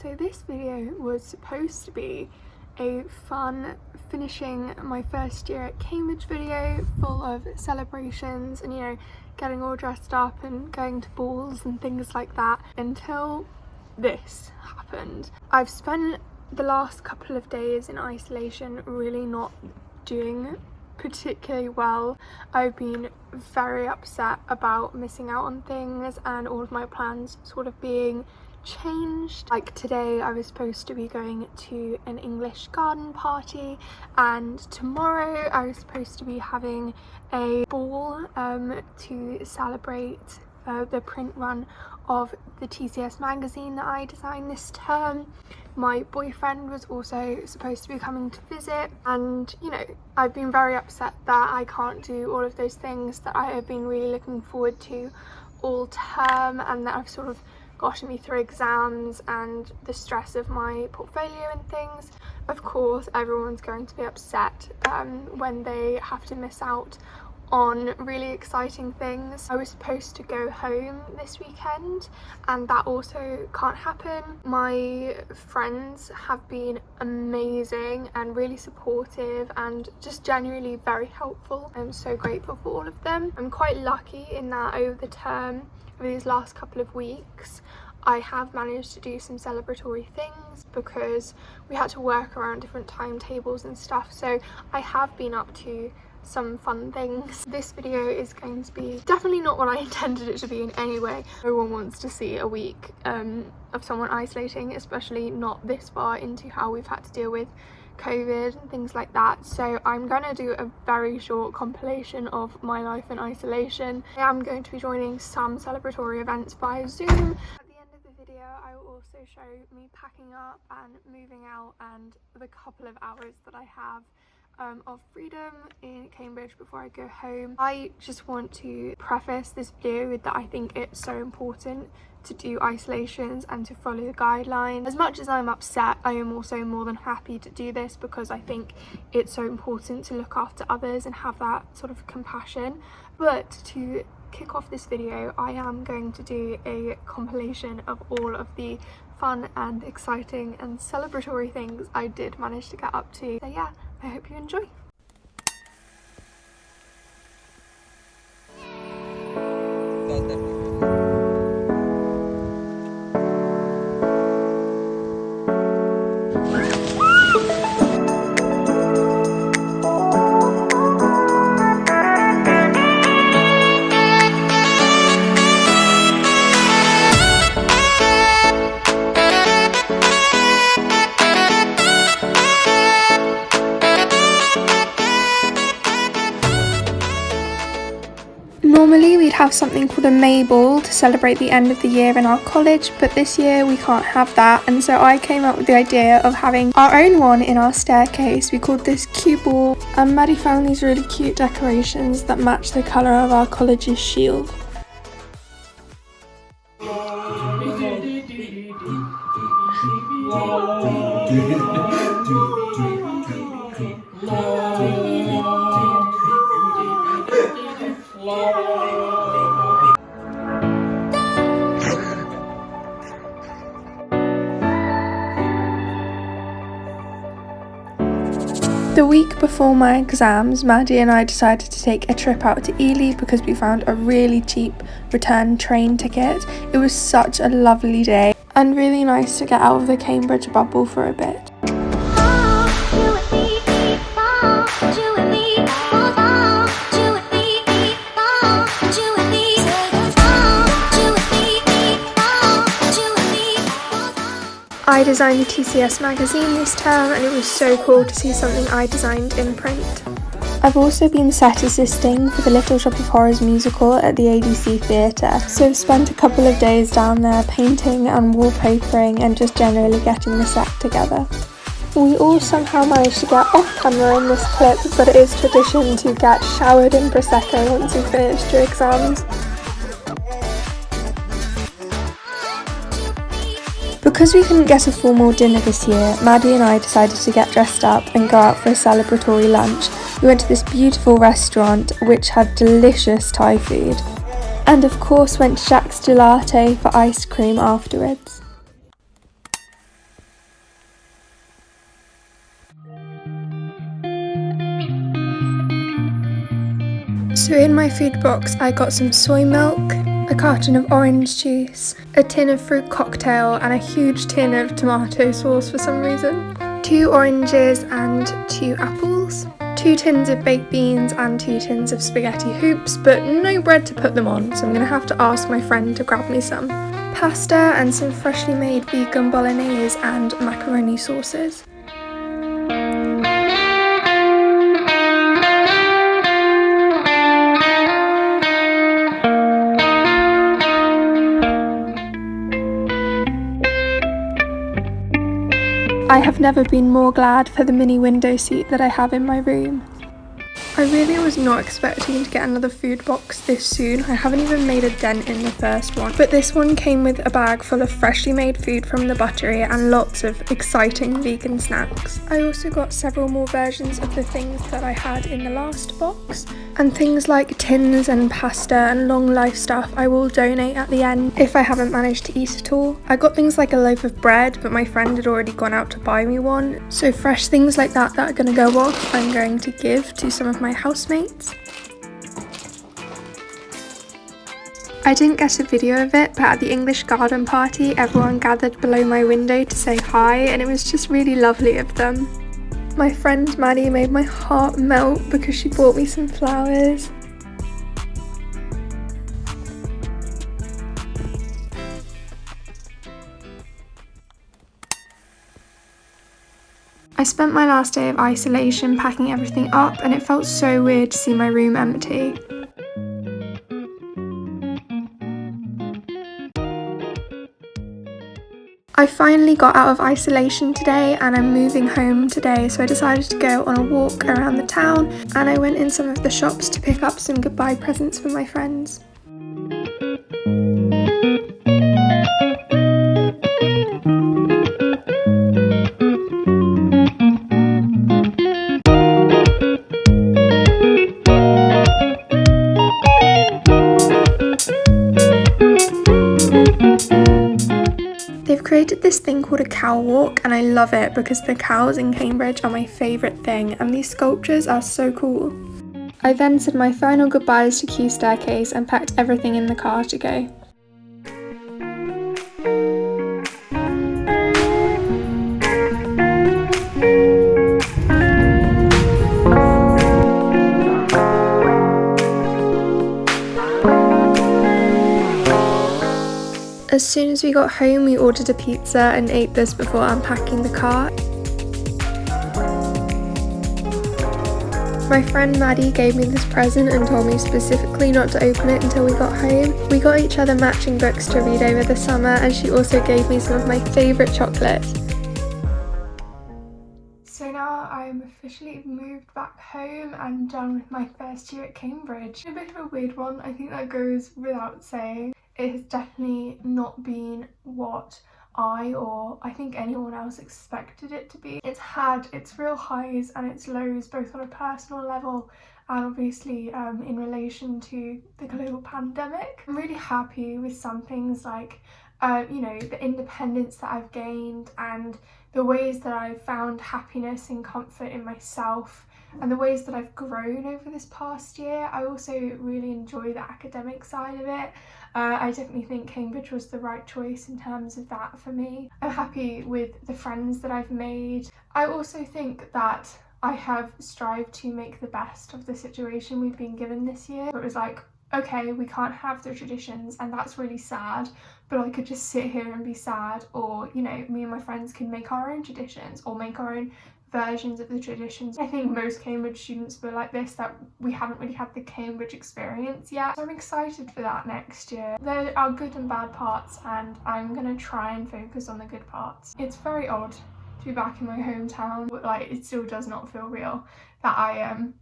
So this video was supposed to be a fun finishing my first year at Cambridge video, full of celebrations and, you know, getting all dressed up and going to balls and things like that, until this happened. I've spent the last couple of days in isolation really not doing particularly well. I've been very upset about missing out on things and all of my plans sort of being changed. Like today I was supposed to be going to an English garden party, and tomorrow I was supposed to be having a ball to celebrate the print run of the TCS magazine that I designed this term. My boyfriend was also supposed to be coming to visit, and you know, I've been very upset that I can't do all of those things that I have been really looking forward to all term, and that have sort of gotten me through exams and the stress of my portfolio and things. Of course, everyone's going to be upset when they have to miss out on really exciting things. I was supposed to go home this weekend and that also can't happen. My friends have been amazing and really supportive and just genuinely very helpful. I'm so grateful for all of them. I'm quite lucky in that over the term, over these last couple of weeks, I have managed to do some celebratory things because we had to work around different timetables and stuff, so I have been up to some fun things. This video is going to be definitely not what I intended it to be in any way. No one wants to see a week of someone isolating, especially not this far into how we've had to deal with COVID and things like that. So I'm going to do a very short compilation of my life in isolation. I am going to be joining some celebratory events via Zoom. At the end of the video I will also show me packing up and moving out and the couple of hours that I have of freedom in Cambridge before I go home. I just want to preface this video with that I think it's so important to do isolations and to follow the guidelines. As much as I'm upset, I am also more than happy to do this because I think it's so important to look after others and have that sort of compassion. But to kick off this video, I am going to do a compilation of all of the fun and exciting and celebratory things I did manage to get up to. So yeah, I hope you enjoy. Normally we'd have something called a May Ball to celebrate the end of the year in our college, but this year we can't have that, and so I came up with the idea of having our own one in our staircase. We called this Cue Ball, and Maddie found these really cute decorations that match the colour of our college's shield. The week before my exams, Maddie and I decided to take a trip out to Ely because we found a really cheap return train ticket. It was such a lovely day and really nice to get out of the Cambridge bubble for a bit. I designed the TCS magazine this term and it was so cool to see something I designed in print. I've also been set assisting for the Little Shop of Horrors musical at the ADC Theatre, so I've spent a couple of days down there painting and wallpapering and just generally getting the set together. We all somehow managed to get off camera in this clip, but it is tradition to get showered in Prosecco once you've finished your exams. Because we couldn't get a formal dinner this year, Maddie and I decided to get dressed up and go out for a celebratory lunch. We went to this beautiful restaurant which had delicious Thai food, and of course went to Jack's Gelato for ice cream afterwards. So in my food box I got some soy milk, a carton of orange juice, a tin of fruit cocktail and a huge tin of tomato sauce for some reason, 2 oranges and 2 apples, 2 tins of baked beans and 2 tins of spaghetti hoops, but no bread to put them on, so I'm going to have to ask my friend to grab me some, pasta and some freshly made vegan bolognese and macaroni sauces. I have never been more glad for the mini window seat that I have in my room. I really was not expecting to get another food box this soon. I haven't even made a dent in the first one, but this one came with a bag full of freshly made food from the buttery and lots of exciting vegan snacks. I also got several more versions of the things that I had in the last box, and things like tins and pasta and long life stuff I will donate at the end if I haven't managed to eat it all. I got things like a loaf of bread, but my friend had already gone out to buy me one, so fresh things like that are going to go off I'm going to give to some of my housemates. I didn't get a video of it, but at the English garden party everyone gathered below my window to say hi, and it was just really lovely of them. My friend Maddie made my heart melt because she bought me some flowers. I spent my last day of isolation packing everything up, and it felt so weird to see my room empty. I finally got out of isolation today and I'm moving home today, so I decided to go on a walk around the town and I went in some of the shops to pick up some goodbye presents for my friends. They've created this thing called a cow walk and I love it because the cows in Cambridge are my favourite thing and these sculptures are so cool. I then said my final goodbyes to Q Staircase and packed everything in the car to go. As soon as we got home, we ordered a pizza and ate this before unpacking the car. My friend Maddie gave me this present and told me specifically not to open it until we got home. We got each other matching books to read over the summer, and she also gave me some of my favourite chocolate. So now I'm officially moved back home and done with my first year at Cambridge. A bit of a weird one, I think that goes without saying. It has definitely not been what I think anyone else expected it to be. It's had its real highs and its lows, both on a personal level and obviously in relation to the global pandemic. I'm really happy with some things like you know, the independence that I've gained and the ways that I've found happiness and comfort in myself and the ways that I've grown over this past year. I also really enjoy the academic side of it. I definitely think Cambridge was the right choice in terms of that for me. I'm happy with the friends that I've made. I also think that I have strived to make the best of the situation we've been given this year. It was like, okay, we can't have the traditions and that's really sad, but I could just sit here and be sad, or, you know, me and my friends can make our own traditions or make our own versions of the traditions. I think most Cambridge students were like this, that we haven't really had the Cambridge experience yet. So I'm excited for that next year. There are good and bad parts and I'm gonna try and focus on the good parts. It's very odd to be back in my hometown, but like it still does not feel real that I am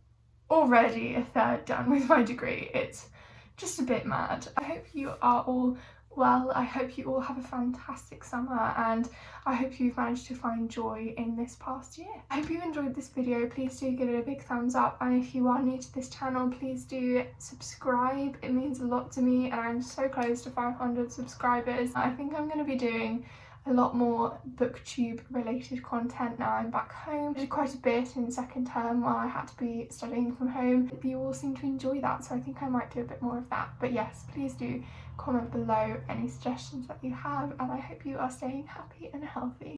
already a third done with my degree. It's just a bit mad. I hope you are all well. I hope you all have a fantastic summer and I hope you've managed to find joy in this past year. I hope you enjoyed this video. Please do give it a big thumbs up, and if you are new to this channel, please do subscribe. It means a lot to me and I'm so close to 500 subscribers. I think I'm going to be doing a lot more booktube related content now I'm back home. I did quite a bit in second term while I had to be studying from home. You all seem to enjoy that, so I think I might do a bit more of that. But yes, please do comment below any suggestions that you have, and I hope you are staying happy and healthy.